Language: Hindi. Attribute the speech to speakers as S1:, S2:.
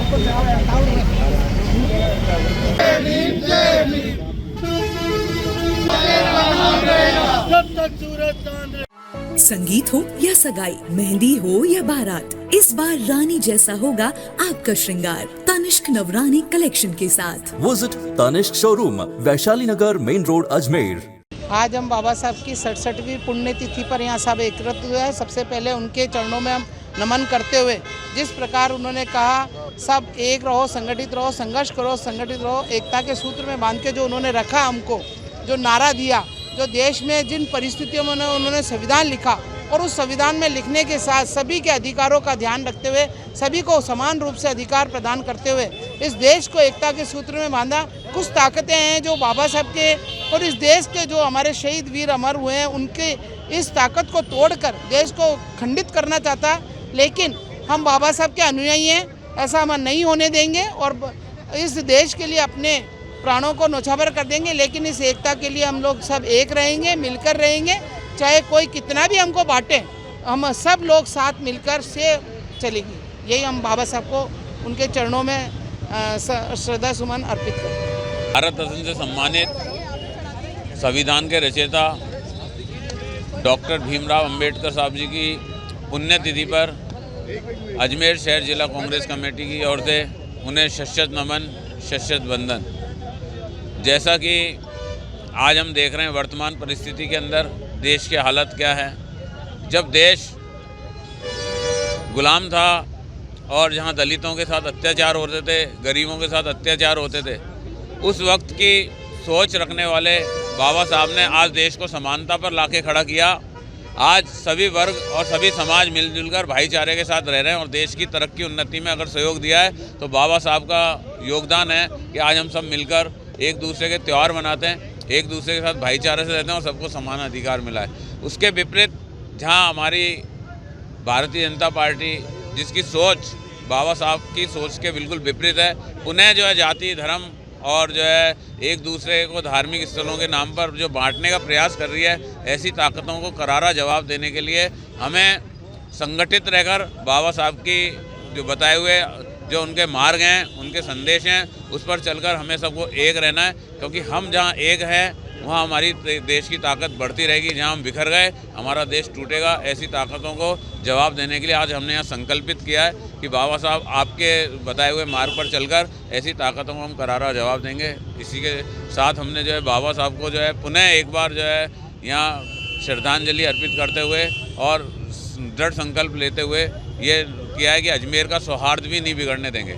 S1: संगीत हो या सगाई, मेहंदी हो या बारात, इस बार रानी जैसा होगा आपका श्रृंगार तनिष्क नवरानी कलेक्शन के साथ।
S2: विजिट तनिष्क शोरूम, वैशाली नगर, मेन रोड, अजमेर।
S3: आज हम बाबा साहब की 67वीं पुण्यतिथि पर यहाँ सब एकत्रित हुए हैं। सबसे पहले उनके चरणों में हम नमन करते हुए, जिस प्रकार उन्होंने कहा सब एक रहो, संगठित रहो, संघर्ष करो, संगठित रहो, एकता के सूत्र में बांध के जो उन्होंने रखा, हमको जो नारा दिया, जो देश में जिन परिस्थितियों में उन्होंने संविधान लिखा और उस संविधान में लिखने के साथ सभी के अधिकारों का ध्यान रखते हुए सभी को समान रूप से अधिकार प्रदान करते हुए इस देश को एकता के सूत्र में बांधा। कुछ ताकतें हैं जो बाबा साहब के और इस देश के जो हमारे शहीद वीर अमर हुए हैं उनके इस ताकत को तोड़कर देश को खंडित करना चाहता है, लेकिन हम बाबा साहब के अनुयायी हैं, ऐसा हम नहीं होने देंगे और इस देश के लिए अपने प्राणों को न्यौछावर कर देंगे। लेकिन इस एकता के लिए हम लोग सब एक रहेंगे, मिलकर रहेंगे, चाहे कोई कितना भी हमको बांटे, हम सब लोग साथ मिलकर से चलेंगे। यही हम बाबा साहब को उनके चरणों में श्रद्धा सुमन अर्पित करें।
S4: भारत रत्न से सम्मानित संविधान के रचयिता डॉक्टर भीमराव अंबेडकर साहब जी की पुण्यतिथि पर अजमेर शहर जिला कांग्रेस कमेटी की ओर से उन्हें शत नमन, शत वंदन। जैसा कि आज हम देख रहे हैं वर्तमान परिस्थिति के अंदर देश की हालत क्या है। जब देश गुलाम था और जहां दलितों के साथ अत्याचार होते थे, गरीबों के साथ अत्याचार होते थे, उस वक्त की सोच रखने वाले बाबा साहब ने आज देश को समानता पर लाके खड़ा किया। आज सभी वर्ग और सभी समाज मिलजुल कर भाईचारे के साथ रह रहे हैं और देश की तरक्की उन्नति में अगर सहयोग दिया है तो बाबा साहब का योगदान है कि आज हम सब मिलकर एक दूसरे के त्यौहार मनाते हैं, एक दूसरे के साथ भाईचारे से रहते हैं और सबको समान अधिकार मिला है। उसके विपरीत जहां हमारी भारतीय जनता पार्टी, जिसकी सोच बाबा साहब की सोच के बिल्कुल विपरीत है, उन्हें जो है जाति, धर्म और जो है एक दूसरे को धार्मिक स्थलों के नाम पर जो बांटने का प्रयास कर रही है, ऐसी ताकतों को करारा जवाब देने के लिए हमें संगठित रहकर बाबा साहब की जो बताए हुए जो उनके मार्ग हैं, उनके संदेश हैं, उस पर चलकर हमें सबको एक रहना है। क्योंकि हम जहां एक हैं वहां हमारी देश की ताकत बढ़ती रहेगी। जहां हम बिखर गए हमारा देश टूटेगा। ऐसी ताकतों को जवाब देने के लिए आज हमने यहाँ संकल्पित किया है कि बाबा साहब आपके बताए हुए मार्ग पर चलकर ऐसी ताकतों को हम करारा जवाब देंगे। इसी के साथ हमने जो है बाबा साहब को जो है पुनः एक बार जो है यहाँ श्रद्धांजलि अर्पित करते हुए और दृढ़ संकल्प लेते हुए ये किया है कि अजमेर का सौहार्द भी नहीं बिगड़ने देंगे।